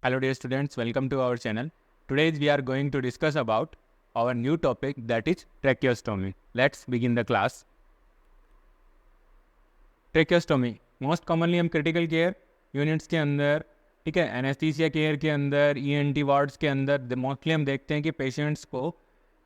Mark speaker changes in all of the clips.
Speaker 1: Hello dear students, welcome to our channel. Today we are going to discuss about our new topic, that is tracheostomy. Let's begin the class. Tracheostomy most commonly हम critical care units के अंदर, ठीक है, anaesthesia care के अंदर, ENT wards के अंदर mostly हम देखते हैं कि पेशेंट्स को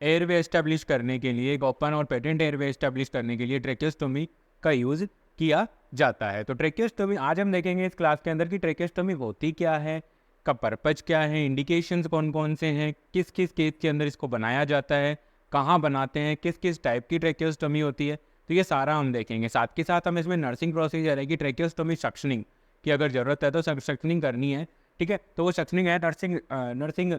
Speaker 1: एयरवे एस्टेब्लिश करने के लिए, एक ओपन और पेटेंट एयरवे एस्टेब्लिश करने के लिए ट्रेकेस्टोमी का यूज़ किया जाता है। तो ट्रेकेस्टोमी आज हम देखेंगे इस क्लास के अंदर कि ट्रेकेस्टोमी होती क्या है, का पर्पज क्या है, इंडिकेशंस कौन कौन से हैं, किस किस केस के अंदर इसको बनाया जाता है, कहाँ बनाते हैं, किस किस टाइप की ट्रेकेस्टोमी होती है, तो ये सारा हम देखेंगे। साथ के साथ हम इसमें नर्सिंग प्रोसीजर है कि ट्रेकेस्टोमी सक्शनिंग की अगर ज़रूरत है तो सक्शनिंग करनी है, ठीक है, तो वो सक्शनिंग है। नर्सिंग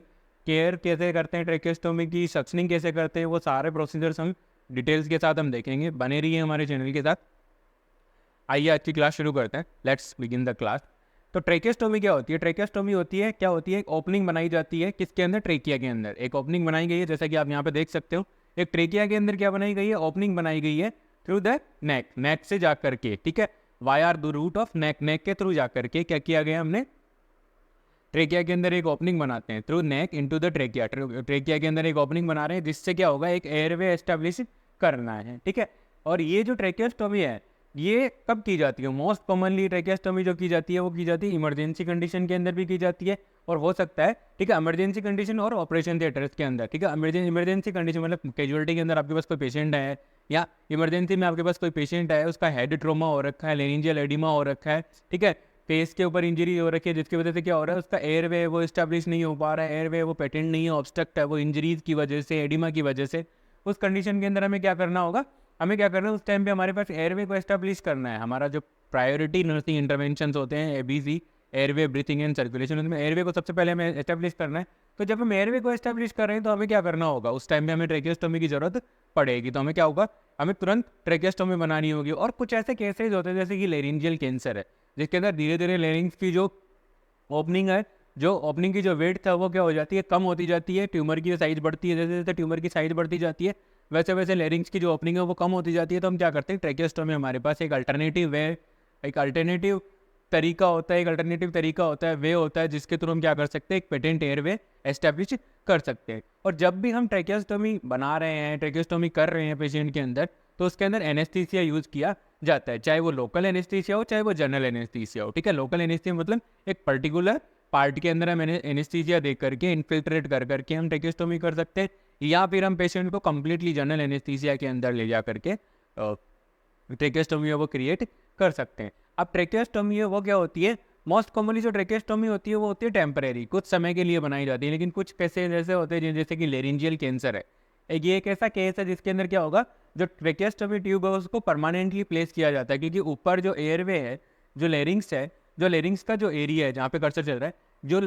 Speaker 1: केयर कैसे करते हैं, ट्रेकेस्टोमी की सक्शनिंग कैसे करते हैं, वो सारे प्रोसीजर्स हम डिटेल्स के साथ हम देखेंगे। बने रहिए हमारे चैनल के साथ। आइए आज की क्लास शुरू करते हैं। Let's begin the class. तो ट्रेकेस्टोमी क्या होती है? ट्रेकेस्टोमी होती है, क्या होती है, एक ओपनिंग बनाई जाती है किसके अंदर, ट्रेकिया के अंदर एक ओपनिंग बनाई गई है। जैसा कि आप यहाँ पे देख सकते हो, एक ट्रेकिया के अंदर क्या बनाई गई है, ओपनिंग बनाई गई है थ्रू द नेक, नेक से जा करके, ठीक है, via the route of neck, neck के थ्रू जा करके क्या किया गया, हमने ट्रेकिया के अंदर एक ओपनिंग बनाते हैं through neck into the trachea. Trachea के अंदर एक ओपनिंग बना रहे हैं जिससे क्या होगा, एक एयरवे एस्टेब्लिश करना है, ठीक है। और ये जो ट्रेकेस्टोमी है ये कब की जाती है? मोस्ट कॉमनली ट्रेकेस्टोमी जो की जाती है वो की जाती है इमरजेंसी कंडीशन के अंदर भी की जाती है, और हो सकता है, ठीक है, इमरजेंसी कंडीशन और ऑपरेशन थिएटर्स के अंदर, ठीक है। इमरजेंसी कंडीशन मतलब कैजुअलिटी के अंदर आपके पास कोई पेशेंट है, या इमरजेंसी में आपके पास कोई पेशेंट है, उसका हेड ट्रोमा हो रखा है, लेरिंजियल एडिमा हो रखा है, ठीक है, फेस के ऊपर इंजरी हो रखी है, जिसकी वजह से क्या हो रहा है, उसका एयरवे वो इस्टेब्लिश नहीं हो पा रहा है, एयरवे वो पेटेंट नहीं है, ऑब्स्ट्रक्ट है, वो इंजरीज की वजह से, एडिमा की वजह से। उस कंडीशन के अंदर हमें क्या करना होगा, हमें क्या करना है, उस टाइम पे हमारे पास एयरवे को एस्टेब्लिश करना है। हमारा जो प्रायोरिटी नर्सिंग इंटरवेंशन होते हैं, ABC, airway, breathing and circulation, उसमें एयरवे को सबसे पहले हमें एस्टेब्लिश करना है। तो जब हम एयरवे को एस्टेब्लिश कर रहे हैं तो हमें क्या करना होगा, उस टाइम पे हमें ट्रेकेस्टोमी की जरूरत पड़ेगी। तो हमें क्या होगा, हमें तुरंत ट्रेकेस्टोमी बनानी होगी। और कुछ ऐसे केसेज होते हैं जैसे कि लेरिंजियल कैंसर है, जिसके अंदर धीरे धीरे लेरिंग्स की जो ओपनिंग है, जो ओपनिंग की जो वेट था वो क्या हो जाती है, कम होती जाती है, ट्यूमर की साइज बढ़ती है, जैसे जैसे ट्यूमर की साइज बढ़ती जाती है वैसे वैसे लेरिंग्स की जो ओपनिंग है वो कम होती जाती है। तो हम क्या करते हैं, ट्रेकेस्टोमी हमारे पास एक अल्टरनेटिव वे, एक अल्टरनेटिव तरीका होता है, एक अल्टरनेटिव तरीका होता है, वे होता है, जिसके थ्रू हम क्या कर सकते हैं, एक पेटेंट एयरवे एस्टेब्लिश कर सकते हैं। और जब भी हम ट्रेकेस्टोमी बना रहे हैं, ट्रेकेस्टोमी कर रहे हैं पेशेंट के अंदर, तो उसके अंदर एनेस्थीसिया यूज़ किया जाता है, चाहे वो लोकल एनेस्थीसिया हो, चाहे वो जनरल एनेस्थीसिया हो, ठीक है। लोकल एनेस्थीसिया मतलब एक पर्टिकुलर पार्ट के अंदर हम एनेस्थीसिया दे करके, इन्फिल्ट्रेट कर करके हम ट्रेकेस्टोमी कर सकते हैं, या फिर हम पेशेंट को कम्प्लीटली जनरल एनेस्थीसिया के अंदर ले जा करके ट्रेकेस्टोमी वो क्रिएट कर सकते हैं। अब ट्रेकेस्टोमी वो क्या होती है, मोस्ट कॉमनली जो ट्रेकेस्टोमी होती है वो होती है टेम्परेरी, कुछ समय के लिए बनाई जाती है। लेकिन कुछ केसेज ऐसे होते हैं जैसे कि लेरिंजियल कैंसर है, एक ऐसा केस है जिसके अंदर क्या होगा, जो ट्रेकेस्टोमी ट्यूब है उसको परमानेंटली प्लेस किया जाता है, क्योंकि ऊपर जो एयरवे है, जो लेरिंग्स है, जो लेरिंग्स का जो एरिया है जहाँ पे कर्सर चल रहा है, जो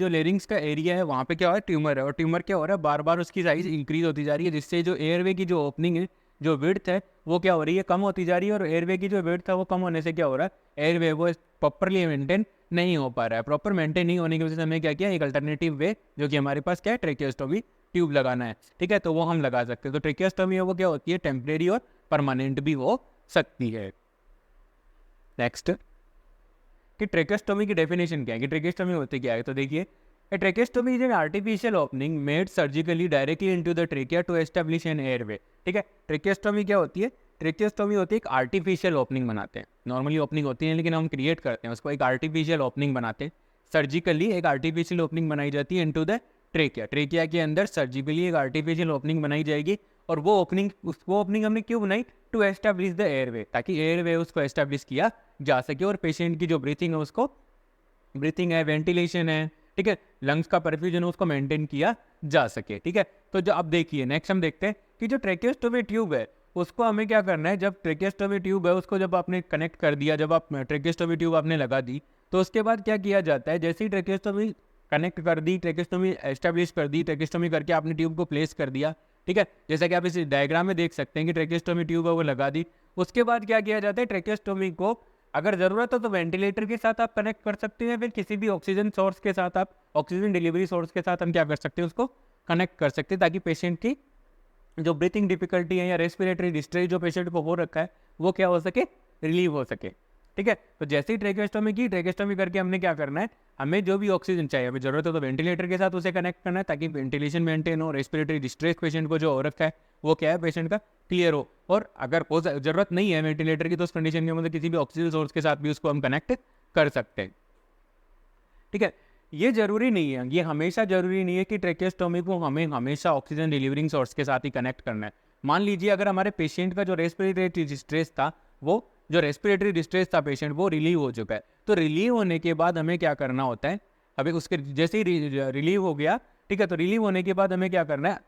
Speaker 1: लेरिंग्स का एरिया है वहाँ पे क्या हो रहा है, ट्यूमर है, और ट्यूमर क्या हो रहा है, बार बार उसकी साइज इंक्रीज होती जा रही है, जिससे जो एयरवे की जो ओपनिंग है, जो विड्थ है, वो क्या हो रही है, कम होती जा रही है। और एयरवे की जो विड्थ है वो कम होने से क्या हो रहा है, एयरवे वो प्रॉपरली मेंटेन नहीं हो पा रहा है। प्रॉपर मेंटेन नहीं होने की वजह से हमें क्या किया, एक अल्टरनेटिव वे जो कि हमारे पास क्या है, ट्रेकेस्टोमी ट्यूब लगाना है, ठीक है, तो वो हम लगा सकते हैं। तो ट्रेकेस्टोमी है वो क्या होती है, टेम्परेरी और परमानेंट भी हो सकती है। नेक्स्ट, कि ट्रेकेस्टोमी की डेफिनेशन क्या है, कि ट्रेकेस्टोमी होती क्या है, तो देखिए, a tracheostomy is an artificial opening made surgically directly into the trachea to establish an airway, ठीक है। ट्रेकेस्टोमी क्या होती है, ट्रेकेस्टोमी होती है एक आर्टिफिशियल ओपनिंग बनाते हैं, नॉर्मली ओपनिंग होती है लेकिन हम क्रिएट करते हैं उसको, एक आर्टिफिशियल ओपनिंग बनाते हैं, सर्जिकली एक आर्टिफिशियल ओपनिंग बनाई जाती है इनटू द ट्रेकिया, ट्रेकिया के अंदर सर्जिकली एक आर्टिफिशियल ओपनिंग बनाई जाएगी। और वो ओपनिंग हमने क्यों बनाई, टू एस्टेब्लिश द एयरवे, ताकि एयरवे उसको एस्टेब्लिश किया जा सके और पेशेंट की जो ब्रीथिंग है उसको, ब्रीथिंग है, वेंटिलेशन है, ठीक है, लंग्स का परफ्यूजन है, उसको मेंटेन किया जा सके, ठीक है। तो जो अब देखिए, नेक्स्ट हम देखते हैं कि जो ट्रेकेस्टोमी ट्यूब है उसको हमें क्या करना है, जब ट्रेकेस्टोमी ट्यूब है उसको जब आपने कनेक्ट कर दिया, जब आप ट्रेकेस्टोमी ट्यूब आपने लगा दी, तो उसके बाद क्या किया जाता है, जैसे ही ट्रेकेस्टोमी कनेक्ट कर दी, ट्रेकेस्टोमी एस्टेब्लिश कर दी, ट्रेकेस्टोमी करके आपने ट्यूब को प्लेस कर दिया, ठीक है, जैसा कि आप इस डायग्राम में देख सकते हैं कि ट्रेकेस्टोमी ट्यूब है वो लगा दी। उसके बाद क्या किया जाता है, ट्रेकेस्टोमी को अगर ज़रूरत हो तो वेंटिलेटर के साथ आप कनेक्ट कर सकते हैं, फिर किसी भी ऑक्सीजन सोर्स के साथ, आप ऑक्सीजन डिलीवरी सोर्स के साथ हम क्या कर सकते हैं, उसको कनेक्ट कर सकते हैं, ताकि पेशेंट की जो ब्रीथिंग डिफिकल्टी है या रेस्पिरेटरी डिस्ट्रेस जो पेशेंट को हो रखा है वो क्या हो सके, रिलीव हो सके। ठीक है। तो जैसे ही ट्रेकेस्टोमी करके हमने क्या करना है, हमें जो भी ऑक्सीजन चाहिए, हमें जरूरत है तो वेंटिलेटर के साथ उसे कनेक्ट करना है ताकि वेंटिलेशन मेंटेन हो, रेस्पिरेटरी डिस्ट्रेस पेशेंट को जो हो रखा है वो क्या है पेशेंट का क्लियर हो। और अगर वो जरूरत नहीं है वेंटिलेटर की तो उस कंडीशन के अंदर किसी भी ऑक्सीजन सोर्स के साथ भी उसको हम कनेक्ट कर सकते हैं। ठीक है, ये जरूरी नहीं है, ये हमेशा जरूरी नहीं है कि ट्रेकेस्टोमी को हमें हमेशा ऑक्सीजन डिलीवरिंग सोर्स के साथ ही कनेक्ट करना है। मान लीजिए अगर हमारे पेशेंट का जो रेस्पिरेटरी डिस्ट्रेस था, वो जो रेस्पिरेटरी डिस्ट्रेस था पेशेंट वो रिलीव हो चुका है, तो रिलीव होने के बाद हमें क्या करना होता है, अभी उसके जैसे ही रिलीव हो गया, ठीक है, तो रिलीव होने के बाद हमें क्या करना है,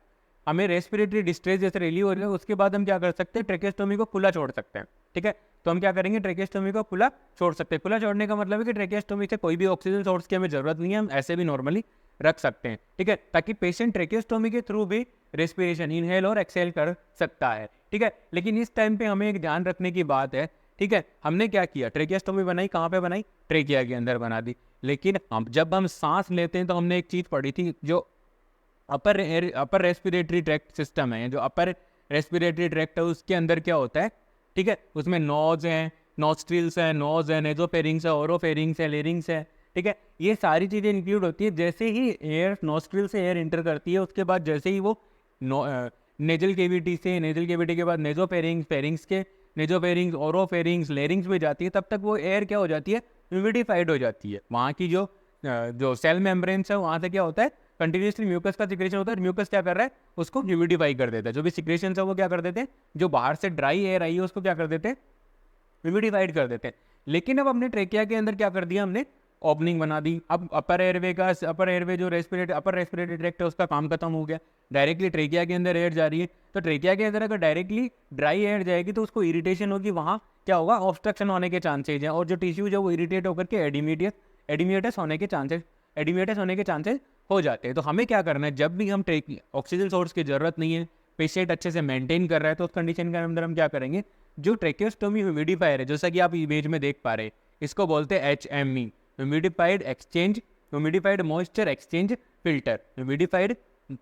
Speaker 1: हमें रेस्पिरेटरी डिस्ट्रेस जैसे रिलीव हो रहा है उसके बाद हम क्या कर सकते हैं, ट्रेकेस्टोमी को खुला छोड़ सकते हैं। ठीक है, तो हम क्या करेंगे, ट्रेकेस्टोमी को खुला छोड़ सकते हैं। खुला छोड़ने का मतलब है कि ट्रेकेस्टोमी से कोई भी ऑक्सीजन सोर्स की हमें जरूरत नहीं है, हम ऐसे भी नॉर्मली रख सकते हैं। ठीक है, ताकि पेशेंट ट्रेकेस्टोमी के थ्रू भी रेस्पिरेशन इनहेल और एक्सेल कर सकता है। ठीक है, लेकिन इस टाइम पे हमें एक ध्यान रखने की बात है। ठीक है, हमने क्या किया, ट्रेकेस्टोमी बनाई, कहाँ पे बनाई, ट्रेकिया के अंदर बना दी। लेकिन हम जब हम सांस लेते हैं तो हमने एक चीज पढ़ी थी, जो अपर रेस्पिरेटरी ट्रैक्ट सिस्टम है, जो अपर रेस्पिरेटरी ट्रैक्ट है उसके अंदर क्या होता है, ठीक है, उसमें नोज है, नॉस्ट्रिल्स है, नोज है, नेजोफेरिंग्स है, ओरोफेरिंग्स है, लेरिंग्स है। ठीक है, ये सारी चीज़ें इंक्लूड होती है। जैसे ही एयर नॉस्ट्रिल से एयर इंटर करती है उसके बाद जैसे ही वो नेजल केविटी से, नेजल केविटी के बाद नेजोफेरिंग्स, फेरिंग्स के नेजोफेरिंग्स, ओरोफेरिंग्स, लेरिंग्स में जाती है, तब तक वो एयर क्या हो जाती है, ह्यूमिडिफाइड हो जाती है। वहाँ की जो सेल मेम्ब्रेन्स है वहाँ से क्या होता है, कंटिन्यूसली म्यूकस का सिक्रेशन होता है। म्यूकस क्या कर रहा है, उसको ह्यूमिडिफाई कर देता है। जो भी सिक्रेशन है वो क्या कर देते हैं, जो बाहर से ड्राई एयर आई है उसको क्या कर देते हैं, ह्यूमिडिफाइड कर देते हैं। लेकिन अब हमने ट्रेकिया के अंदर क्या कर दिया, हमने ओपनिंग बना दी। अब अपर एयरवे जो अपर रेस्पिरेटरी ट्रैक्ट है उसका काम खत्म हो गया, डायरेक्टली ट्रेकिया के अंदर एयर जा रही है। तो ट्रेकिया के अंदर अगर डायरेक्टली ड्राई एयर जाएगी तो उसको इरिटेशन होगी, वहाँ क्या होगा, ऑब्स्ट्रक्शन होने के चांसेज हैं, और जो टिश्यूज है वो इरिटेट होकर के एडिमियटस होने के चांसेस हो जाते हैं। तो हमें क्या करना है, जब भी हम ऑक्सीजन सोर्स की जरूरत नहीं है, पेशेंट अच्छे से मेंटेन कर रहा है, तो उस कंडीशन के अंदर हम क्या करेंगे, जो ट्रेकियोस्टोमी ह्यूमिडिफायर है, जैसा कि आप इमेज में देख पा रहे हैं, इसको बोलते हैं HME, humidified moisture exchange filter, humidified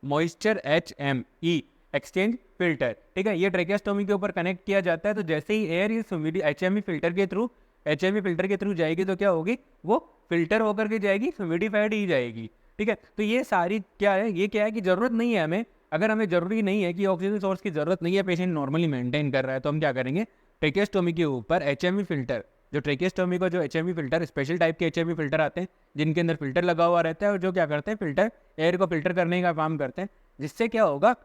Speaker 1: moisture HME exchange filter. ठीक है, ये ट्रेकियोस्टोमी के ऊपर कनेक्ट किया जाता है। तो जैसे ही एयर इस HME फिल्टर के थ्रू जाएगी तो क्या होगी, वो फिल्टर होकर के जाएगी, ह्यूमिडिफाइड ही जाएगी। ठीक है, तो ये सारी क्या है, ये क्या है कि जरूरत नहीं है हमें, अगर हमें जरूरी नहीं है कि ऑक्सीजन सोर्स की जरूरत नहीं है, पेशेंट नॉर्मली मेंटेन कर रहा है, तो हम क्या करेंगे, ट्रेकियोस्टोमी के ऊपर HME फिल्टर, जो ट्रेकियोस्टोमी का जो HME फिल्टर, स्पेशल टाइप के HME फिल्टर आते हैं जिनके अंदर फिल्टर लगा हुआ रहता है, और जो क्या करते हैं, फिल्टर एयर को फिल्टर करने का काम करते हैं। जिससे क्या होगा,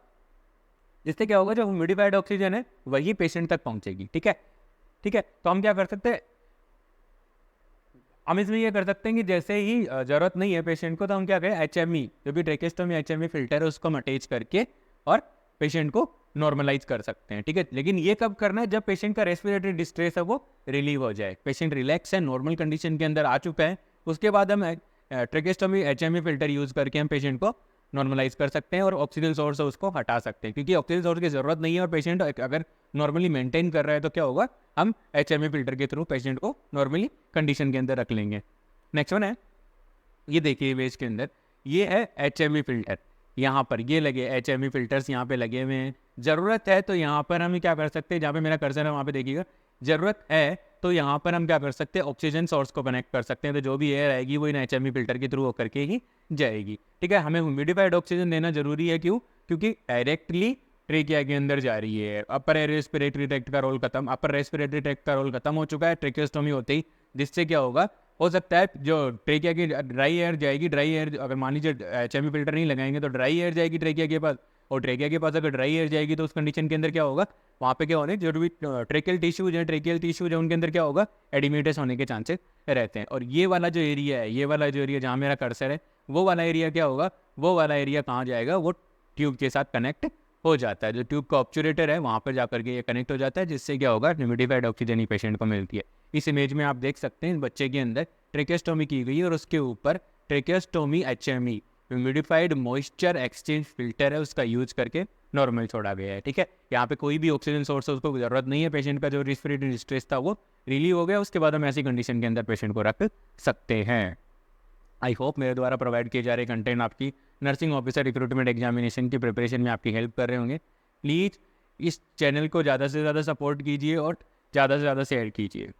Speaker 1: जो ह्यूमिडिफाइड ऑक्सीजन है वही पेशेंट तक पहुंचेगी। ठीक है, तो हम क्या कर सकते हैं, हम इसमें ये कर सकते हैं कि जैसे ही जरूरत नहीं है पेशेंट को, तो हम क्या करें, HME जो भी ट्रेकियोस्टोमी HME फिल्टर है उसको हम अटैच करके और पेशेंट को नॉर्मलाइज कर सकते हैं। ठीक है, लेकिन ये कब करना है, जब पेशेंट का रेस्पिरेटरी डिस्ट्रेस है वो रिलीव हो जाए, पेशेंट रिलैक्स है, नॉर्मल कंडीशन के अंदर आ चुका है, उसके बाद हम ट्रेकियोस्टोमी HME फिल्टर यूज करके हम पेशेंट को नॉर्मलाइज कर सकते हैं और ऑक्सीजन सोर्स है उसको हटा सकते हैं। क्योंकि ऑक्सीजन सोर्स की जरूरत नहीं है और पेशेंट अगर नॉर्मली मेंटेन कर रहा है तो क्या होगा, हम HME फिल्टर के थ्रू पेशेंट को नॉर्मली कंडीशन के अंदर रख लेंगे। नेक्स्ट वन है, ये देखिए इमेज के अंदर, ये है HME फिल्टर, यहाँ पर ये लगे HME फिल्टर्स यहाँ पे लगे हुए हैं। ज़रूरत है तो यहाँ पर हम क्या कर सकते हैं, जहाँ पे मेरा कर्सर है वहाँ पे देखिएगा, ज़रूरत है तो यहाँ पर हम क्या कर सकते हैं, ऑक्सीजन सोर्स को कनेक्ट कर सकते हैं। तो जो भी एयर आएगी वो इन HME फिल्टर के थ्रू होकर के ही जाएगी। ठीक है, हमें ह्यूमिडिफाइड ऑक्सीजन देना जरूरी है, क्यों, क्योंकि डायरेक्टली ट्रेकिया के अंदर जा रही है। अपर रेस्पिरेटरी ट्रैक्ट का रोल खत्म, अपर रेस्पिरेटरी ट्रैक्ट का रोल खत्म हो चुका है ट्रेकियोस्टोमी होते ही, जिससे क्या होगा, हो सकता है जो ट्रेकिया की ड्राई एयर जाएगी, ड्राई एयर अगर मान लीजिए HME फिल्टर नहीं लगाएंगे तो ड्राई एयर जाएगी ट्रेकिया के पास, और ट्रेकिया के पास अगर ड्राई एयर जाएगी तो उस कंडीशन के अंदर क्या होगा, वहाँ पे क्या होने, जो भी ट्रेकियल टिश्यूज है उनके अंदर क्या होगा, एडिमिटस होने के चांसेस रहते हैं। और ये वाला जो एरिया जहाँ मेरा कर्सर है, वो वाला एरिया क्या होगा, वो वाला एरिया कहाँ जाएगा, वो ट्यूब के साथ कनेक्ट हो जाता है। जो ट्यूब का ऑब्चुरेटर है वहाँ पर जाकर के ये कनेक्ट हो जाता है, जिससे क्या होगा, ह्यूमिडिफाइड ऑक्सीजन ही पेशेंट को मिलती है। इस इमेज में आप देख सकते हैं बच्चे के अंदर ट्रेकियोस्टोमी की गई है और उसके ऊपर tracheostomy HME humidified moisture exchange filter है, उसका यूज करके नॉर्मल छोड़ा गया है। ठीक है, यहाँ पे कोई भी ऑक्सीजन सोर्स है उसको जरूरत नहीं है, पेशेंट का जो रेस्पिरेटरी डिस्ट्रेस था वो रिलीव हो गया, उसके बाद हम ऐसी कंडीशन के अंदर पेशेंट को रख सकते हैं। आई होप मेरे द्वारा प्रोवाइड किए जा रहे कंटेंट आपकी नर्सिंग ऑफिसर रिक्रूटमेंट एग्जामिनेशन की प्रिपरेशन में आपकी हेल्प कर रहे होंगे। प्लीज़ इस चैनल को ज़्यादा से ज़्यादा सपोर्ट कीजिए और ज़्यादा से ज़्यादा शेयर कीजिए।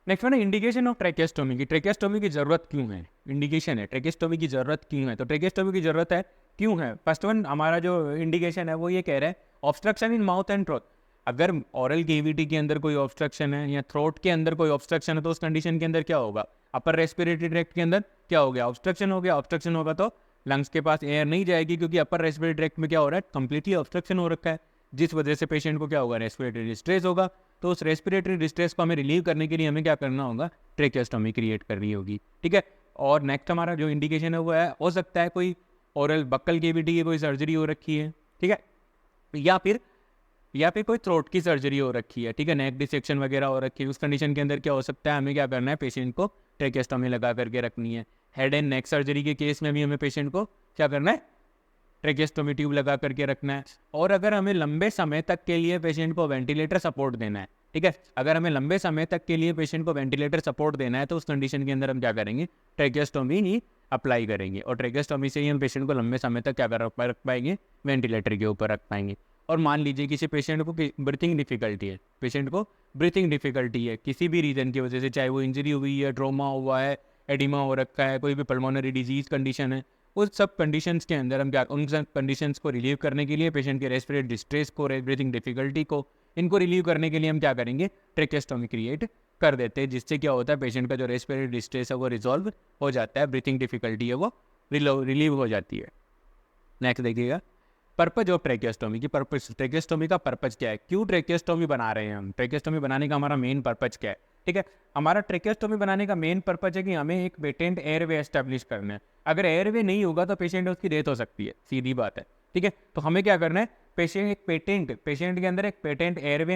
Speaker 1: नेक्स्ट वन है इंडिकेशन ऑफ ट्रेकेस्टोमी की। ट्रेकेस्टोमी की जरूरत क्यों है, इंडिकेशन है ट्रेकेस्टोमी की जरूरत क्यों है। तो ट्रेकेस्टोमी की जरूरत है क्यों है, फर्स्ट वन हमारा जो इंडिकेशन है वो ये कह रहा है obstruction in mouth and throat. अगर ऑरल केविटी के अंदर कोई ऑब्स्ट्रक्शन है या थ्रोट के अंदर कोई ऑब्स्ट्रक्शन है तो उस कंडीशन के अंदर क्या होगा, अपर रेस्पिरेटरी ट्रैक्ट के अंदर क्या हो गया, ऑब्स्ट्रक्शन हो गया। ऑब्स्ट्रक्शन होगा तो लंग्स के पास एयर नहीं जाएगी क्योंकि अपर रेस्पिरेटरी ट्रैक्ट में क्या हो रहा है, कंप्लीटली ऑब्स्ट्रक्शन हो रखा है, जिस वजह से पेशेंट को क्या होगा, रेस्पिरेटरी डिस्ट्रेस होगा। तो उस रेस्पिरेटरी डिस्ट्रेस को हमें रिलीव करने के लिए हमें क्या करना होगा, ट्रेकेस्टोमी क्रिएट करनी होगी। ठीक है, और नेक्स्ट हमारा जो इंडिकेशन है वो है, हो सकता है कोई ओरल बक्कल केविटी की कोई सर्जरी हो रखी है, ठीक है, या फिर कोई थ्रोट की सर्जरी हो रखी है, ठीक है, नेक डिसेक्शन वगैरह हो रखी है। उस कंडीशन के अंदर क्या हो सकता है, हमें क्या करना है, पेशेंट को ट्रेकेस्टोमी लगा करके रखनी है। हेड एंड नेक सर्जरी के केस में भी हमें पेशेंट को क्या करना है, ट्रेकेस्टोमी ट्यूब लगा करके रखना है। और अगर हमें लंबे समय तक के लिए पेशेंट को वेंटिलेटर सपोर्ट देना है, ठीक है, अगर हमें लंबे समय तक के लिए पेशेंट को वेंटिलेटर सपोर्ट देना है तो उस कंडीशन के अंदर हम क्या करेंगे, ट्रेकेस्टोमी ही अप्लाई करेंगे। और ट्रेकेस्टोमी से ही हम पेशेंट को लंबे समय तक क्या रख पाएंगे, वेंटिलेटर के ऊपर रख पाएंगे। और मान लीजिए किसी पेशेंट को ब्रीथिंग डिफिकल्टी है, पेशेंट को ब्रीथिंग डिफिकल्टी है किसी भी रीज़न की वजह से, चाहे वो इंजरी हुई है, ट्रोमा हुआ है, एडिमा हो रखा है, कोई भी पल्मोनरी डिजीज कंडीशन है, उस सब कंडीशंस के अंदर हम क्या, उन सब कंडीशंस को रिलीव करने के लिए, पेशेंट के रेस्पिरेटरी डिस्ट्रेस को, ब्रीथिंग डिफिकल्टी को, इनको रिलीव करने के लिए हम क्या करेंगे, ट्रेकेस्टोमी क्रिएट कर देते हैं, जिससे क्या होता है, पेशेंट का जो रेस्पिरेटरी डिस्ट्रेस है वो रिजॉल्व हो जाता है, ब्रीथिंग डिफिकल्टी है वो रिलीव हो जाती है। नेक्स्ट देखिएगा, पर्पज ऑफ ट्रेकेस्टोमी की। पर्पज, ट्रेकेस्टोमी का पर्पज क्या है, क्यों ट्रेकेस्टोमी बना रहे हैं हम, ट्रेकेस्टोमी बनाने का हमारा मेन पर्पज क्या है। ठीक है, हमारा ट्रेकेस्टोमी बनाने का मेन पर्पज है कि हमें एक पेटेंट एयरवे एस्टेब्लिश करना है। अगर एयरवे नहीं होगा तो पेशेंट उसकी डेथ हो सकती है, सीधी बात है। ठीक है, तो हमें क्या करना है, पेशेंट के अंदर एक पेटेंट एयरवे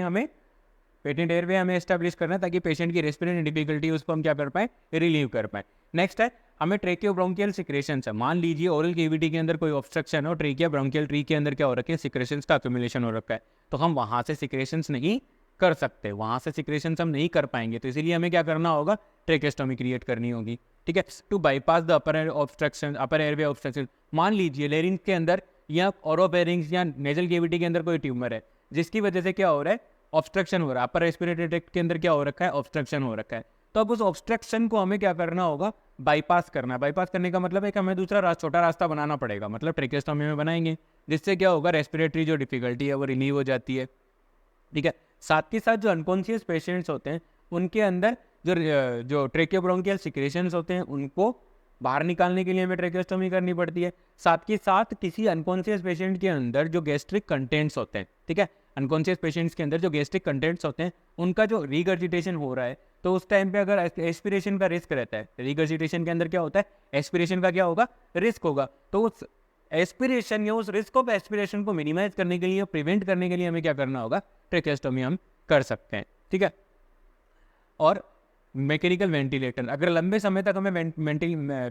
Speaker 1: हमें एस्टेब्लिश करना है ताकि पेशेंट की रेस्पिरेटरी डिफिकल्टी उसको हम क्या कर पाए, रिलीव कर पाए। नेक्स्ट है, हमें ट्रेकियोब्रोंकियल सिक्रेशंस है। मान लीजिए ओरल केविटी के अंदर कोई ऑब्स्ट्रक्शन हो, ट्रेकिया ब्रोंकियल ट्री के अंदर क्या हो रखा है, सिक्रेशंस का अक्यूमुलेशन हो रखा है, तो हम वहाँ से सिक्रेशंस नहीं कर सकते, वहाँ से सिक्रेशंस हम नहीं कर पाएंगे, तो इसीलिए हमें क्या करना होगा, ट्रेकेस्टोमी क्रिएट करनी होगी। ठीक है, to bypass the upper airway obstruction. मान लीजिए लेरिंग्स के अंदर या ओरोफेरिंग्स या नेजल केविटी के अंदर कोई ट्यूमर है जिसकी वजह से क्या हो रहा है, ऑब्स्ट्रक्शन हो रहा है, अपर रेस्पिरेटरी ट्रैक्ट के अंदर क्या हो रखा है, ऑब्स्ट्रक्शन हो रखा है। तो अब उस ऑब्स्ट्रक्शन को हमें क्या करना होगा, बाईपास करना है। बाईपास करने का मतलब है कि हमें दूसरा छोटा रास्ता बनाना पड़ेगा, मतलब ट्रेकेस्टोमी में बनाएंगे, जिससे क्या होगा, रेस्पिरेटरी जो डिफिकल्टी है वो रिलीव हो जाती है। ठीक है, साथ ही साथ जो अनकॉन्शियस पेशेंट्स होते हैं उनके अंदर जो ट्रेकियोब्रोंकियल सिक्रेशंस होते हैं उनको बाहर निकालने के लिए हमें ट्रेकेस्टोमी करनी पड़ती है। साथ ही साथ किसी अनकॉन्शियस पेशेंट के अंदर जो गैस्ट्रिक कंटेंट्स होते हैं, ठीक है, अनकॉन्शियस पेशेंट्स के अंदर जो गैस्ट्रिक कंटेंट्स होते हैं उनका जो रिगर्जिटेशन हो रहा है, तो उस टाइम पे अगर एस्पिरेशन का रिस्क रहता है, रिगर्जिटेशन के अंदर क्या होता है, एस्पिरेशन का क्या होगा, रिस्क होगा, तो उस एस्पिरेशन या उस रिस्क ऑफ एस्पिरेशन को मिनिमाइज करने के लिए, प्रिवेंट करने के लिए हमें क्या करना होगा, ट्रेकेस्टोमी हम कर सकते हैं। ठीक है, और मैकेनिकल वेंटिलेटर, अगर लंबे समय तक हमें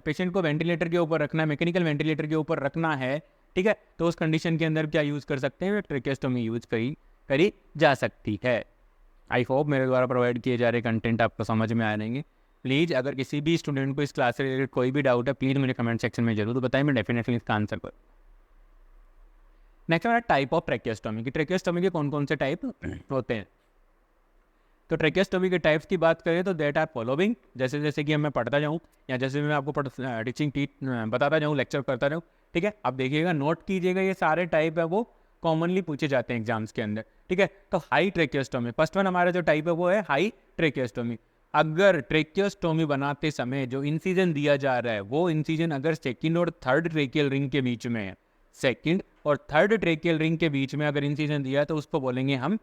Speaker 1: पेशेंट को वेंटिलेटर के ऊपर रखना है, मैकेनिकल वेंटिलेटर के ऊपर रखना है, ठीक है, तो उस कंडीशन के अंदर क्या यूज़ कर सकते हैं, ट्रेकेस्टोमी यूज करी जा सकती है। आई होप मेरे द्वारा प्रोवाइड किए जा रहे कंटेंट आपको समझ में आ जाएंगे। प्लीज़ अगर किसी भी स्टूडेंट को इस क्लास से रिलेटेड कोई भी डाउट है, प्लीज़ मुझे कमेंट सेक्शन में जरूर बताएं, मैं डेफिनेटली इसका आंसर करूँ। नेक्स्ट हमारा टाइप ऑफ ट्रेकेस्टोमी की। ट्रेकेस्टोमी के कौन कौन से टाइप होते हैं, तो ट्रेकेस्टोमी के टाइप्स की बात करें तो दैट आर फॉलोइंग, जैसे जैसे कि मैं पढ़ता जाऊँ या जैसे मैं आपको टीचिंग बताता जाऊँ, लेक्चर करता जाऊँ। ठीक है, अब देखिएगा, नोट कीजिएगा, ये सारे टाइप है वो कॉमनली पूछे जाते हैं एग्जाम्स के अंदर। ठीक है, तो हाई ट्रेकेस्टोमी, फर्स्ट वन हमारा जो टाइप है वो है हाई ट्रेकेस्टोमी। अगर ट्रेकेस्टोमी बनाते समय जो इंसिजन दिया जा रहा है वो इंसिजन अगर सेकंड और थर्ड ट्रेकियल रिंग के बीच में है, सेकंड और थर्ड ट्रेकियल रिंग के बीच में अगर इंसिजन दिया है तो उसको बोलेंगे हम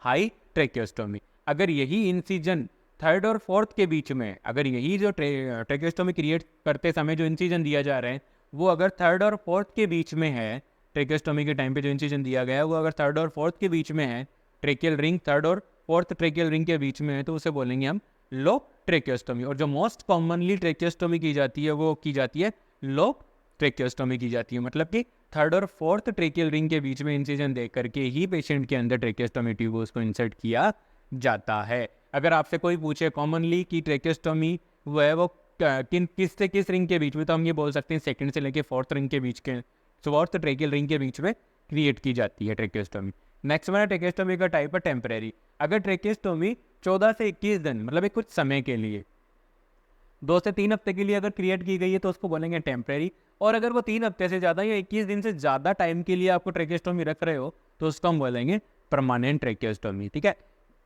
Speaker 1: हाई ट्रेकेस्टोमी। अगर यही इंसिजन थर्ड और फोर्थ के बीच में, अगर यही जो ट्रेकेस्टोमी क्रिएट करते समय जो इंसिजन दिया जा रहा है वो अगर थर्ड और फोर्थ के बीच में है, ट्रेकेस्टोमी के टाइम पे जो इंसिजन दिया गया है वो अगर थर्ड और फोर्थ के बीच में है, ट्रेकियल रिंग थर्ड और फोर्थ ट्रेकियल रिंग के बीच में है, तो उसे बोलेंगे हम लो ट्रेकेस्टोमी। और जो मोस्ट कॉमनली ट्रेकेस्टोमी की जाती है वो की जाती है लो ट्रेकेस्टोमी की जाती है, मतलब कि थर्ड और फोर्थ ट्रेकियल रिंग के बीच में इंसिजन दे करके ही पेशेंट के अंदर ट्रेकेस्टोमी ट्यूब उसको इंसर्ट किया जाता है। अगर आपसे कोई पूछे कॉमनली कि ट्रेकेस्टोमी वो है वो किस से किस रिंग के बीच में, तो हम ये बोल सकते हैं सेकंड से लेके फोर्थ रिंग के बीच के, फोर्थ ट्रेकियल रिंग के बीच में क्रिएट की जाती है ट्रेकेस्टोमी। नेक्स्ट वाला ट्रेकेस्टोमी का टाइप है टेम्परेरी। अगर ट्रेकेस्टोमी 14 से 21 दिन मतलब एक कुछ समय के लिए, 2 से 3 हफ्ते के लिए अगर क्रिएट की गई है तो उसको बोलेंगे टेम्परेरी। और अगर वो 3 हफ्ते से ज़्यादा या 21 दिन से ज़्यादा टाइम के लिए आपको ट्रेकेस्टोमी रख रहे हो तो उसको हम बोलेंगे परमानेंट ट्रेकेस्टोमी। ठीक है,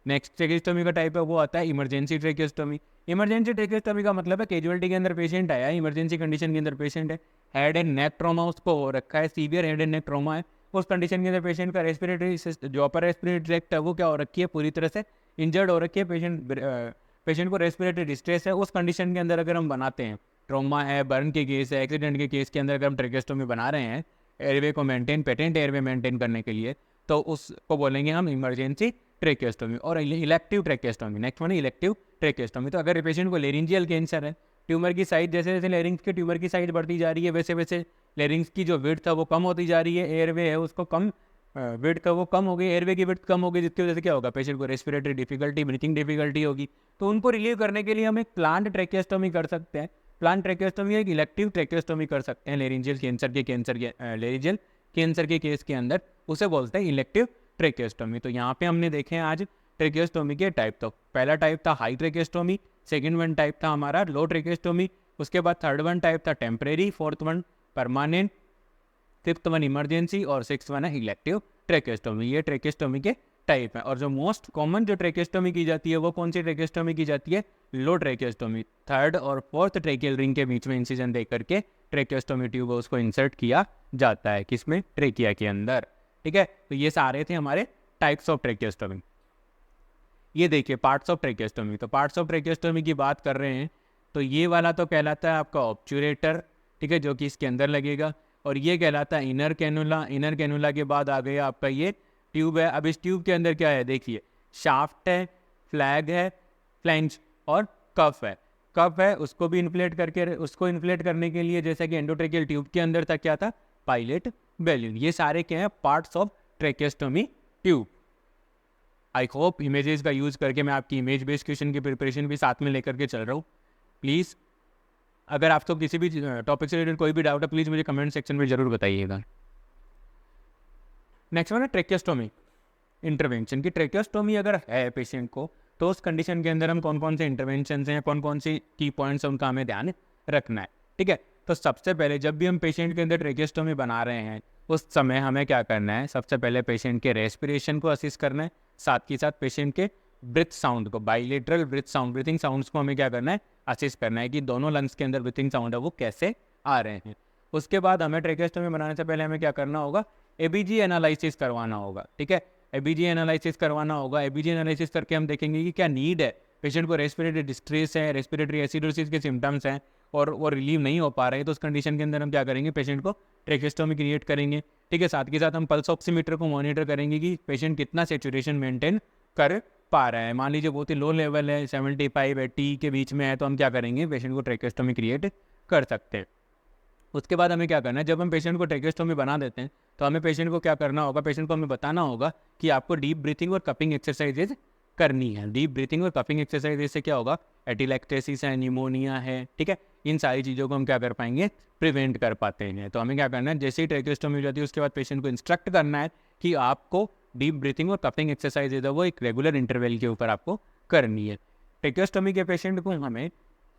Speaker 1: नेक्स्ट ट्रेकेस्टोमी का टाइप है वो आता है इमरजेंसी ट्रेकेस्टोमी। इमरजेंसी ट्रेकेस्टोमी का मतलब है कैजुअलिटी के अंदर पेशेंट आया, इमरजेंसी कंडीशन के अंदर पेशेंट है, हेड एंड नेक ट्रॉमा उसको हो रखा है, severe head and neck trauma है, उस कंडीशन के अंदर पेशेंट का रेस्पिरेटरी जो अपर रेस्पिरेटरी ट्रैक्ट है वो क्या हो रखी है, पूरी तरह से इंजर्ड हो रखी है, पेशेंट को रेस्पिरेटरी डिस्ट्रेस है। उस कंडीशन के अंदर अगर हम बनाते हैं, ट्रॉमा है, बर्न के केस है, एक्सीडेंट के केस के अंदर अगर हम ट्रेकेस्टोमी बना रहे हैं एयरवे को मेंटेन, पेटेंट एयरवे मेंटेन करने के लिए, तो उसको बोलेंगे हम इमरजेंसी ट्रेकेस्टोमी। और इलेक्टिव ट्रेकेस्टोमी, नेक्स्ट वन है इलेक्टिव ट्रेकेस्टोमी। तो अगर पेशेंट को लेरिंजियल कैंसर है, ट्यूमर की साइज जैसे जैसे लेरिंग्स के ट्यूमर की साइज बढ़ती जा रही है वैसे वैसे लेरिंग्स की जो विड्थ है वो कम होती जा रही है, एयरवे है उसको कम विड्थ का वो कम हो गई, एयरवे की विड्थ कम हो गई, जिसकी वजह से क्या होगा, पेशेंट को रेस्पिरेटरी डिफिकल्टी, ब्रीथिंग डिफिकल्टी होगी। तो उनको रिलीव करने के लिए हम एक प्लांट ट्रेकेस्टोमी कर सकते हैं। प्लांट ट्रेकेस्टोमी एक इलेक्टिव ट्रेकेस्टोमी कर सकते हैं लेरिंजियल कैंसर के केस के अंदर, उसे बोलते हैं इलेक्टिव ट्रेकेस्टोमी। तो यहाँ पे हमने देखे हैं आज ट्रेकेस्टोमी के टाइप। तो पहला टाइप था high tracheostomy, second one type था हमारा लो ट्रेकेस्टोमी, उसके बाद थर्ड वन टाइप था temporary, fourth one permanent, fifth one emergency और सिक्स वन है इलेक्टिव ट्रेकेस्टोमी। ये ट्रेकेस्टोमी के टाइप है। और जो मोस्ट कॉमन जो ट्रेकेस्टोमी की जाती है वो कौन सी ट्रेकेस्टोमी की जाती है, लो ट्रेकेस्टोमी। थर्ड और फोर्थ ट्रेकियल रिंग के बीच में इंसिजन दे करके ट्रेकेस्टोमी ट्यूब उसको इंसर्ट किया जाता है, किसमें, ट्रेकिया के अंदर। ठीक है, तो ये सारे थे हमारे टाइप्स ऑफ ट्रेकेस्टोमी। ये देखिए पार्ट्स ऑफ ट्रेकेस्टोमी। तो पार्ट्स ऑफ ट्रेकेस्टोमी की बात कर रहे हैं तो ये वाला तो कहलाता है आपका ऑब्चुरेटर, ठीक है, जो कि इसके अंदर लगेगा, और ये कहलाता है इनर कैनुला। इनर कैनुला के बाद आ गया आपका ये ट्यूब है। अब इस ट्यूब के अंदर क्या है, देखिए शाफ्ट है, फ्लैग है, फ्लैंज और कफ है। कफ है उसको भी इन्फ्लेट करके, उसको इन्फ्लेट करने के लिए जैसा कि एंडोट्रेकियल ट्यूब के अंदर था क्या था, पायलट बैलून। ये सारे क्या है, parts of tracheostomy tube. I hope images का यूज़ करके मैं आपकी इमेज बेस्ड क्वेश्चन की प्रिपरेशन भी साथ में लेकर के चल रहा हूँ। प्लीज़ अगर आपको किसी भी टॉपिक से रिलेटेड कोई भी डाउट है प्लीज़ मुझे कमेंट सेक्शन में ज़रूर बताइएगा। नेक्स्ट वन है ट्रेकेस्टोमी इंटरवेंशन। की ट्रेकेस्टोमी अगर है पेशेंट को तो उस कंडीशन के अंदर हम कौन कौन से इंटरवेंशन हैं, कौन कौन सी की पॉइंट्स हैं, उनका हमें ध्यान रखना है। ठीक है, तो सबसे पहले जब भी हम पेशेंट के अंदर ट्रेकेस्टोमी बना रहे हैं उस समय हमें क्या करना है, सबसे पहले पेशेंट के रेस्पिरेशन को असिस्ट करना है, साथ ही साथ पेशेंट के ब्रिथ साउंड को, बाइलेटरल ब्रीथिंग साउंड्स को हमें क्या करना है, असिस्ट करना है कि दोनों लंग्स के अंदर ब्रीथिंग साउंड है वो कैसे आ रहे हैं। उसके बाद हमें ट्रेकेस्टोमी बनाने से पहले हमें क्या करना होगा, एबीजी एनालिसिस करवाना होगा। ठीक है, एबीजी एनालिसिस करवाना होगा। एबीजी एनालिसिस करके हम देखेंगे कि क्या नीड है, पेशेंट को रेस्पिरेटरी डिस्ट्रेस है, रेस्पिरेटरी एसिडोसिस के सिम्टम्स हैं और वो रिलीव नहीं हो पा रहे हैं, तो उस कंडीशन के अंदर हम क्या करेंगे, पेशेंट को ट्रेकेस्टोमी क्रिएट करेंगे। ठीक है, साथ के साथ हम पल्स ऑक्सीमीटर को मॉनिटर करेंगे कि पेशेंट कितना सेचुरेशन मेंटेन कर पा रहा है। मान लीजिए बहुत ही लो लेवल है, 75 80 के बीच में है, तो हम क्या करेंगे, पेशेंट को ट्रेकेस्टोमी क्रिएट कर सकते हैं। उसके बाद हमें क्या करना है, जब हम पेशेंट को ट्रेकेस्टोमी बना देते हैं तो हमें पेशेंट को क्या करना होगा, पेशेंट को हमें बताना होगा कि आपको डीप ब्रीथिंग और कपिंग एक्सरसाइजेज करनी है। डीप ब्रीथिंग और कपिंग एक्सरसाइजेज से क्या होगा, एटिलैक्टेसिस है, निमोनिया है, ठीक है, इन सारी चीज़ों को हम क्या कर पाएंगे, प्रिवेंट कर पाते हैं। तो हमें क्या करना है, जैसे ही ट्रेकेस्टोमी हो जाती है उसके बाद पेशेंट को इंस्ट्रक्ट करना है कि आपको डीप ब्रीथिंग और कपिंग एक्सरसाइज है वो एक रेगुलर इंटरवल के ऊपर आपको करनी है। ट्रेकेस्टोमी के पेशेंट को हमें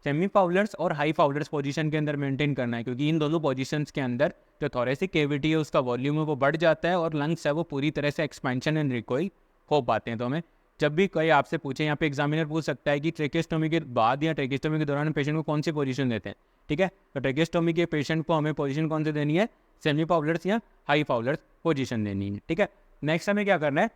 Speaker 1: सेमी फाउलर्स और हाई फाउलर्स पोजीशन के अंदर मेंटेन करना है, क्योंकि इन दोनों पोजीशंस के अंदर जो थोरेसिक कैविटी है उसका वॉल्यूम है वो बढ़ जाता है और लंग्स है वो पूरी तरह से एक्सपेंशन एंड रिकॉइल हो पाते हैं। तो हमें जब भी कोई आपसे पूछे, यहाँ पे एग्जामिनर पूछ सकता है कि ट्रेकेस्टोमी के बाद या ट्रेकेस्टोमी के दौरान पेशेंट को कौन सी पोजीशन देते हैं। ठीक है, तो ट्रेकेस्टोमी के पेशेंट को हमें पोजीशन कौन सी देनी है, सेमी फाउलर्स या हाई फाउलर्स पोजीशन देनी है। ठीक है, नेक्स्ट हमें क्या करना है,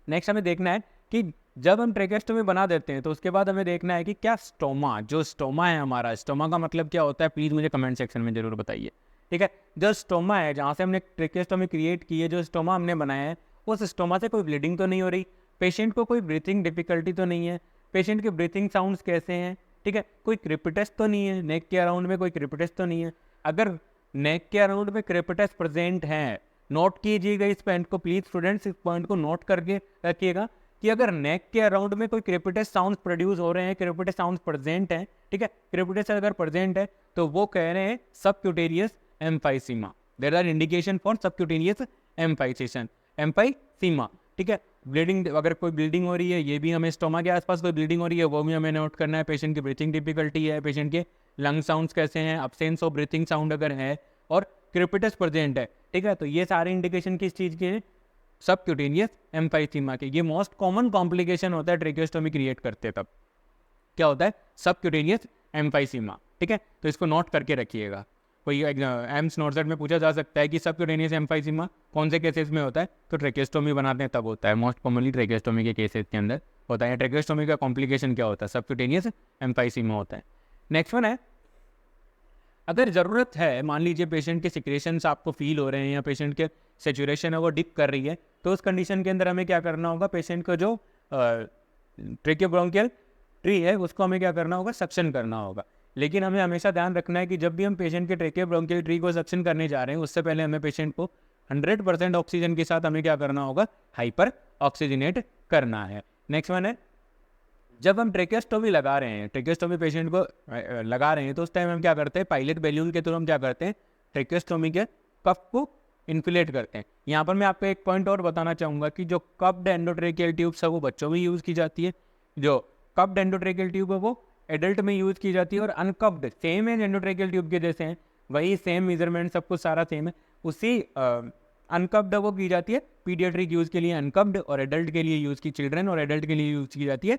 Speaker 1: नेक्स्ट हमें देखना है कि जब हम ट्रेकेस्टोमी बना देते हैं तो उसके बाद हमें देखना है कि क्या स्टोमा, जो स्टोमा है हमारा, स्टोमा का मतलब क्या होता है, प्लीज़ मुझे कमेंट सेक्शन में जरूर बताइए। ठीक है, जो स्टोमा है जहाँ से हमने ट्रेकेस्टोमी क्रिएट की है, जो स्टोमा हमने बनाया है उस स्टोमा से कोई ब्लीडिंग तो नहीं हो रही, पेशेंट को कोई ब्रीथिंग डिफिकल्टी तो नहीं है, पेशेंट के ब्रीथिंग साउंड्स कैसे हैं, ठीक है, कोई क्रिपिटस तो नहीं है, नेक के अराउंड में कोई क्रिपिटस तो नहीं है। अगर नेक के अराउंड में क्रिपिटस प्रेजेंट है, नोट कीजिएगा इस पॉइंट को, प्लीज स्टूडेंट्स इस पॉइंट को नोट करके रखिएगा कि अगर नेक के अराउंड में कोई क्रिपिटस साउंड प्रोड्यूस हो रहे हैं, क्रिपिटस साउंड प्रेजेंट है, ठीक है, क्रिपिटस अगर प्रेजेंट है तो वो कह रहे हैं subcutaneous emphysema, there are indication for subcutaneous emphysema. ठीक है, ब्लीडिंग, अगर कोई ब्लीडिंग हो रही है ये भी हमें, स्टोमा के आसपास कोई ब्लीडिंग हो रही है वो भी हमें नोट करना है। पेशेंट की ब्रीथिंग डिफिकल्टी है, पेशेंट के लंग साउंड्स कैसे हैं, अब्सेंस ऑफ ब्रीथिंग साउंड अगर है, और क्रिपिटस प्रेजेंट है, ठीक है, तो ये सारे इंडिकेशन किस चीज़ के हैं, सबक्यूटेनियस एम्फाइसीमा के। ये मोस्ट कॉमन कॉम्प्लिकेशन होता है ट्रेकियोस्टोमी क्रिएट करते तब, क्या होता है, सबक्यूटेनियस एम्फाइसीमा, ठीक है, तो इसको नोट करके रखिएगा। कोई एम्स नोटसेट में पूछा जा सकता है कि सबक्यूटेनियस एम्फाइसीमा कौन से केसेस में होता है, तो ट्रेकियोस्टोमी बनाते हैं तब होता है, मोस्ट कॉमनली ट्रेकियोस्टोमी के केसेस के अंदर होता है। ट्रेकियोस्टोमी का कॉम्प्लिकेशन क्या होता है, सबक्यूटेनियस एम्फाइसीमा होता है। नेक्स्ट वन है, अगर ज़रूरत है, मान लीजिए पेशेंट के सिक्रेशंस आपको फील हो रहे हैं या पेशेंट के सेचुरेशन है वो डिप कर रही है, तो उस कंडीशन के अंदर हमें क्या करना होगा, पेशेंट को जो ट्रेकियोब्रोंकियल ट्री है उसको हमें क्या करना होगा, सक्शन करना होगा। लेकिन हमें हमेशा ध्यान रखना है कि जब भी हम पेशेंट के ट्रेकियोब्रोंकियल ट्री को सक्शन करने जा रहे हैं उससे पहले हमें पेशेंट को 100% ऑक्सीजन के साथ हमें क्या करना होगा, हाइपर ऑक्सीजनेट करना है। नेक्स्ट वन है, जब हम ट्रेकियोस्टोमी लगा रहे हैं, ट्रेकियोस्टोमी पेशेंट को लगा रहे हैं, तो उस टाइम हम क्या करते हैं, पायलट बैलून के थ्रू हम क्या करते हैं, ट्रेकियोस्टोमी के कफ को इन्फ्लेट करते हैं। यहाँ पर मैं आपको एक पॉइंट और बताना चाहूँगा कि जो कप्ड एंडोट्रेकियल ट्यूब्स है वो बच्चों में यूज़ की जाती है, जो कप्ड एंडोट्रेकियल ट्यूब है वो एडल्ट में यूज़ की जाती है, और अनकप्ड सेम है एंडोट्रेकियल ट्यूब के जैसे हैं, वही सेम मेजरमेंट सब कुछ सारा सेम है, उसी अनकप्ड वो की जाती है पीडियाट्रिक यूज़ के लिए अनकप्ड, और एडल्ट के लिए यूज़ की, चिल्ड्रन और एडल्ट के लिए यूज़ की जाती है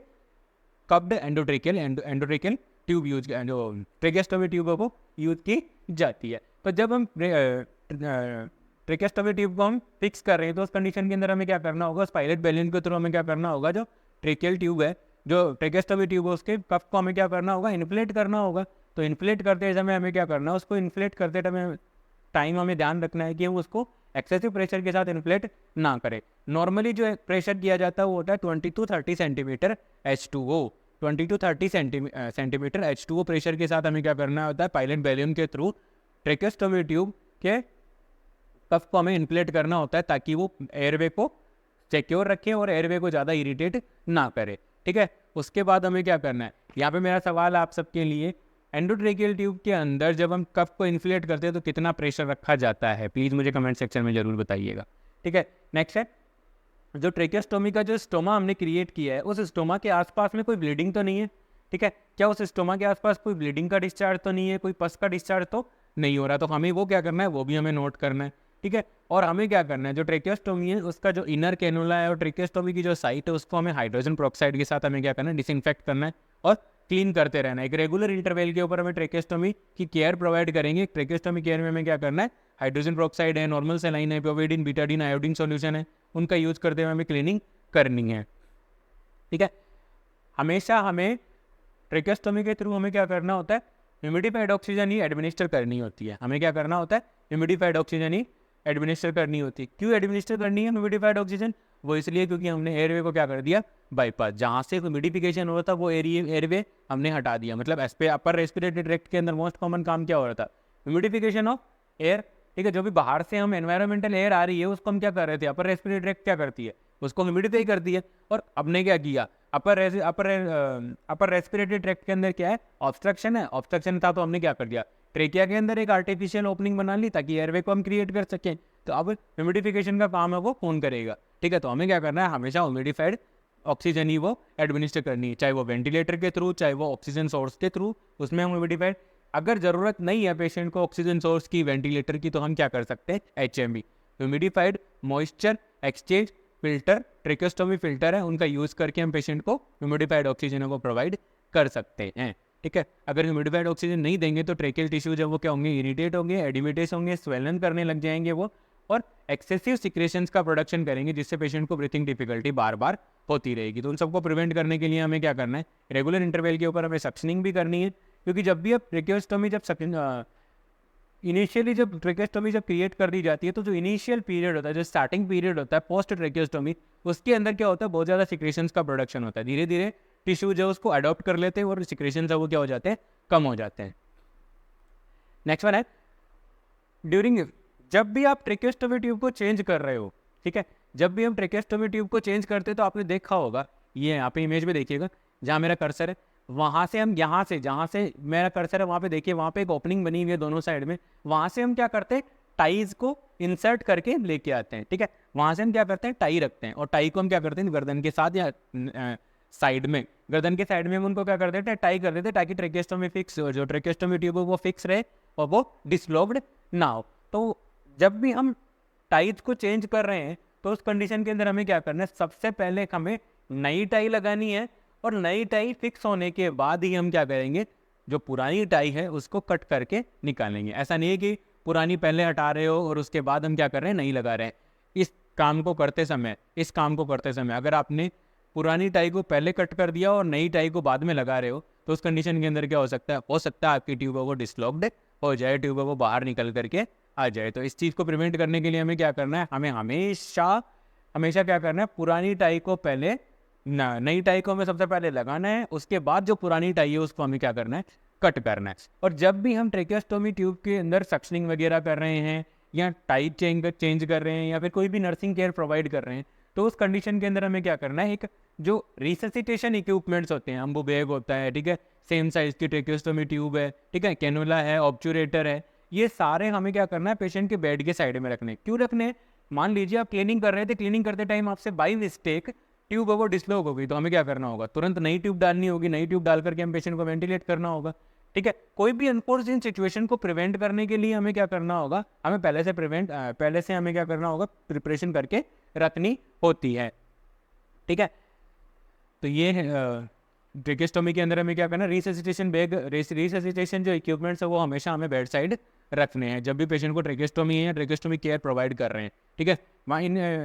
Speaker 1: कप्ड एंडोट्रेकियल ट्यूब यूज, जो ट्रेकियोस्टोमी ट्यूब है वो यूज की जाती है। तो जब हम ट्रेकियोस्टोमी ट्यूब को हम फिक्स कर रहे हैं तो उस कंडीशन के अंदर हमें क्या करना होगा, उस पायलट बैलून के थ्रू हमें क्या करना होगा, जो ट्रेकियल ट्यूब है, जो ट्रेकियोस्टोमी ट्यूब है उसके कफ को हमें क्या करना होगा, इन्फ्लेट करना होगा। तो इन्फ्लेट करते समय हमें क्या करना है, उसको इन्फ्लेट करते टाइम हमें ध्यान रखना है कि हम उसको एक्सेसिव प्रेशर के साथ इन्फ्लेट ना करें। नॉर्मली जो प्रेशर किया जाता है वो होता है 20 to 30 centimetre H2O, 20 to 30 centimetre H2O pressure के साथ हमें क्या करना होता है, पायलट बैलून के थ्रू ट्रेकियोस्टोमी ट्यूब के कफ को हमें इन्फ्लेट करना होता है ताकि वो एयरवे को सिक्योर रखे और एयरवे को ज़्यादा इरिटेट ना करे, ठीक है। उसके बाद हमें क्या करना है, यहाँ पे मेरा सवाल आप सबके लिए, एंडोट्रेकियल ट्यूब के अंदर जब हम कफ को इन्फ्लेट करते हैं तो कितना प्रेशर रखा जाता है, प्लीज़ मुझे कमेंट सेक्शन में ज़रूर बताइएगा, ठीक है। नेक्स्ट है, जो ट्रेकियोस्टोमी का जो स्टोमा हमने क्रिएट किया है उस स्टोमा के आसपास में कोई ब्लीडिंग तो नहीं है, ठीक है, क्या उस स्टोमा के आसपास कोई ब्लीडिंग का डिस्चार्ज तो नहीं है, कोई पस का डिस्चार्ज तो नहीं हो रहा, तो हमें वो क्या करना है, वो भी हमें नोट करना है, ठीक है। और हमें क्या करना है, जो ट्रेकियोस्टोमी है उसका जो इनर कैनुला है और ट्रेकियोस्टोमी की जो साइट है उसको हमें हाइड्रोजन पेरोक्साइड के साथ हमें क्या करना है, डिसइंफेक्ट करना है और क्लीन करते रहना है। एक रेगुलर इंटरवल के ऊपर हमें ट्रेकियोस्टोमी की केयर प्रोवाइड करेंगे। ट्रेकियोस्टोमी केयर में हमें क्या करना है, हाइड्रोजन पेरोक्साइड है, नॉर्मल सलाइन है, प्रोविडिन, बीटाडीन, आयोडीन सॉल्यूशन है, उनका यूज़ करते हुए हमें क्लीनिंग करनी है, ठीक है। हमेशा हमें ट्रेकियोस्टोमी के थ्रू हमें क्या करना होता है, ह्यूमिडिफाइड ऑक्सीजन ही एडमिनिस्टर करनी होती है। हमें क्या करना होता है, ह्यूमिडिफाइड ऑक्सीजन ही एडमिनिस्टर करनी होती है। क्यों एडमिनिस्टर करनी है ह्यूमिडिफाइड ऑक्सीजन, वो इसलिए क्योंकि हमने एयरवे को क्या कर दिया, बाईपास, जहाँ से ह्यूमिडिफिकेशन हो रहा था वो एयरवे हमने हटा दिया। मतलब अपर रेस्पिरेटरी ट्रैक्ट के अंदर मोस्ट कॉमन काम क्या हो रहा था, ह्यूमिडिफिकेशन ऑफ एयर, ठीक है। जो भी बाहर से हम एनवायरमेंटल एयर आ रही है उसको हम क्या कर रहे थे, अपर रेस्पिरेटरी ट्रैक्ट क्या करती है, उसको ह्यूमिडिफाई करती है। और हमने क्या किया, अपर रेस्पिरेटरी ट्रैक्ट के अंदर क्या है, ऑब्स्ट्रक्शन है, ऑब्स्ट्रक्शन था तो हमने क्या कर दिया, ट्रेकिया के अंदर एक आर्टिफिशियल ओपनिंग बना ली ताकि एयरवे को हम क्रिएट कर सकें। तो अब ह्यूमिडिफिकेशन का काम है वो कौन करेगा, ठीक है। तो हमें क्या करना है, हमेशा ह्यूमिडिफाइड ऑक्सीजन ही वो एडमिनिस्टर करनी है, चाहे वो वेंटिलेटर के थ्रू, चाहे वो ऑक्सीजन सोर्स के थ्रू, उसमें हम ह्यूमिडिफाइड। अगर ज़रूरत नहीं है पेशेंट को ऑक्सीजन सोर्स की, वेंटिलेटर की, तो हम क्या कर सकते हैं, HMB, humidified moisture exchange filter, tracheostomy filter है, उनका यूज़ करके हम पेशेंट को ह्यूमिडिफाइड ऑक्सीजन को प्रोवाइड कर सकते हैं, ठीक है। अगर ह्यूमिडिफाइड ऑक्सीजन नहीं देंगे तो ट्रेकियल टिश्यू जब वो क्या होंगे, इरिटेट होंगे, एडिमेटेस होंगे, स्वेलन करने लग जाएंगे वो, और एक्सेसिव सिक्रेशंस का प्रोडक्शन करेंगे जिससे पेशेंट को ब्रीथिंग डिफिकल्टी बार बार होती रहेगी। तो उन सबको प्रिवेंट करने के लिए हमें क्या करना है, रेगुलर इंटरवल के ऊपर हमें सक्शनिंग भी करनी है, क्योंकि जब भी आप ट्रेकियोस्टोमी इनिशियली जब ट्रेकियोस्टोमी जब क्रिएट कर दी जाती है तो जो इनिशियल पीरियड होता है, जो स्टार्टिंग पीरियड होता है पोस्ट ट्रेकियोस्टोमी, उसके अंदर क्या होता है, बहुत ज़्यादा सिक्रेशंस का प्रोडक्शन होता है। धीरे धीरे टिश्यू जो उसको अडॉप्ट कर लेते हैं और सिक्रेशंस है वो क्या हो जाते हैं, कम हो जाते हैं। नेक्स्ट वन है, ड्यूरिंग, जब भी आप ट्रेकियोस्टोमी ट्यूब को चेंज कर रहे हो, ठीक है, जब भी हम ट्रेकियोस्टोमी ट्यूब को चेंज करते हैं तो आपने देखा होगा, ये यहाँ पे इमेज में देखिएगा जहाँ मेरा कर्सर है, वहाँ से हम यहाँ से, जहाँ से मेरा कर्सर है वहाँ पे देखिए, वहाँ पे एक ओपनिंग बनी हुई है दोनों साइड में, वहाँ से हम क्या करते हैं, टाइज को इंसर्ट करके लेके आते हैं, ठीक है। वहाँ से हम क्या करते हैं, टाई रखते हैं, और टाई को हम क्या करते हैं गर्दन के साथ या साइड में, गर्दन के साइड में हम उनको क्या कर देते हैं, टाई कर देते हैं, ताकि ट्रेकेस्टोमी फिक्स, जो ट्रेकेस्टोमी ट्यूब है वो फिक्स रहे और वो डिसलॉक्ड ना हो। तो जब भी हम टाइज को चेंज कर रहे हैं तो उस कंडीशन के अंदर हमें क्या करना है, सबसे पहले हमें नई टाई लगानी है, और नई टाई फिक्स होने के बाद ही हम क्या करेंगे, जो पुरानी टाई है उसको कट करके निकालेंगे। ऐसा नहीं है कि पुरानी पहले हटा रहे हो और उसके बाद हम क्या कर रहे हैं, नई लगा रहे हैं। इस काम को करते समय अगर आपने पुरानी टाई को पहले कट कर दिया और नई टाई को बाद में लगा रहे हो, तो उस कंडीशन के अंदर क्या हो सकता है आपकी ट्यूब वो डिसलॉक्ड हो जाए, ट्यूब वो बाहर निकल करके आ जाए। तो इस चीज़ को प्रिवेंट करने के लिए हमें क्या करना है, हमें हमेशा क्या करना है, पुरानी टाई को पहले नई टाई को हमें सबसे पहले लगाना है, उसके बाद जो पुरानी टाई है उसको हमें क्या करना है, कट करना है। और जब भी हम ट्रेकेस्टोमी ट्यूब के अंदर सक्शनिंग वगैरह कर रहे हैं या टाई चेंज कर रहे हैं या फिर कोई भी नर्सिंग केयर प्रोवाइड कर रहे हैं, तो उस कंडीशन के अंदर हमें क्या करना है, एक जो रिससिटेशन इक्विपमेंट्स होते हैं, अम्बू बैग होता है, ठीक है, सेम साइज की ट्रेकेस्टोमी ट्यूब है, ठीक है, कैनुला है, ऑब्चुरेटर है, ये सारे हमें क्या करना है, पेशेंट के बेड के साइड में रखने। क्यों रखने? मान लीजिए आप क्लीनिंग कर रहे थे, क्लीनिंग करते टाइम आपसे बाई मिस्टेक ट्यूब वो डिसलॉक हो गई, तो हमें क्या करना होगा, तुरंत नई ट्यूब डालनी होगी, नई ट्यूब डाल करके हम पेशेंट को वेंटिलेट करना होगा, ठीक है। कोई भी अनफॉर्चुनेट सिचुएशन को प्रिवेंट करने के लिए हमें क्या करना होगा, हमें पहले से हमें क्या करना होगा, प्रिपरेशन करके रखनी होती है, ठीक है। तो ये ट्रेकेस्टोमी के अंदर हमें क्या करना है, रिससिटेशन जो इक्विपमेंट्स है वो हमेशा हमें बेड साइड रखने हैं जब भी पेशेंट को ट्रेकेस्टोमी है या ट्रेकेस्टोमी केयर प्रोवाइड कर रहे हैं, ठीक है।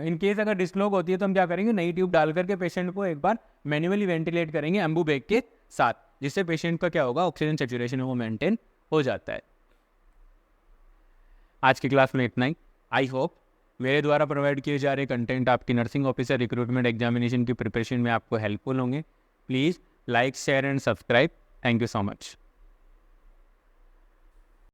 Speaker 1: इन केस अगर डिसलॉक होती है तो हम क्या करेंगे, नई ट्यूब डाल करके पेशेंट को एक बार मैन्युअली वेंटिलेट करेंगे एम्बू बैग के साथ, जिससे पेशेंट का क्या होगा, ऑक्सीजन सैचुरेशन वो मेंटेन हो जाता है। आज की क्लास में इतना ही। आई होप मेरे द्वारा प्रोवाइड किए जा रहे कंटेंट आपकी नर्सिंग ऑफिसर रिक्रूटमेंट एग्जामिनेशन की प्रिपरेशन में आपको हेल्पफुल होंगे। Please like, share and subscribe. Thank you so much.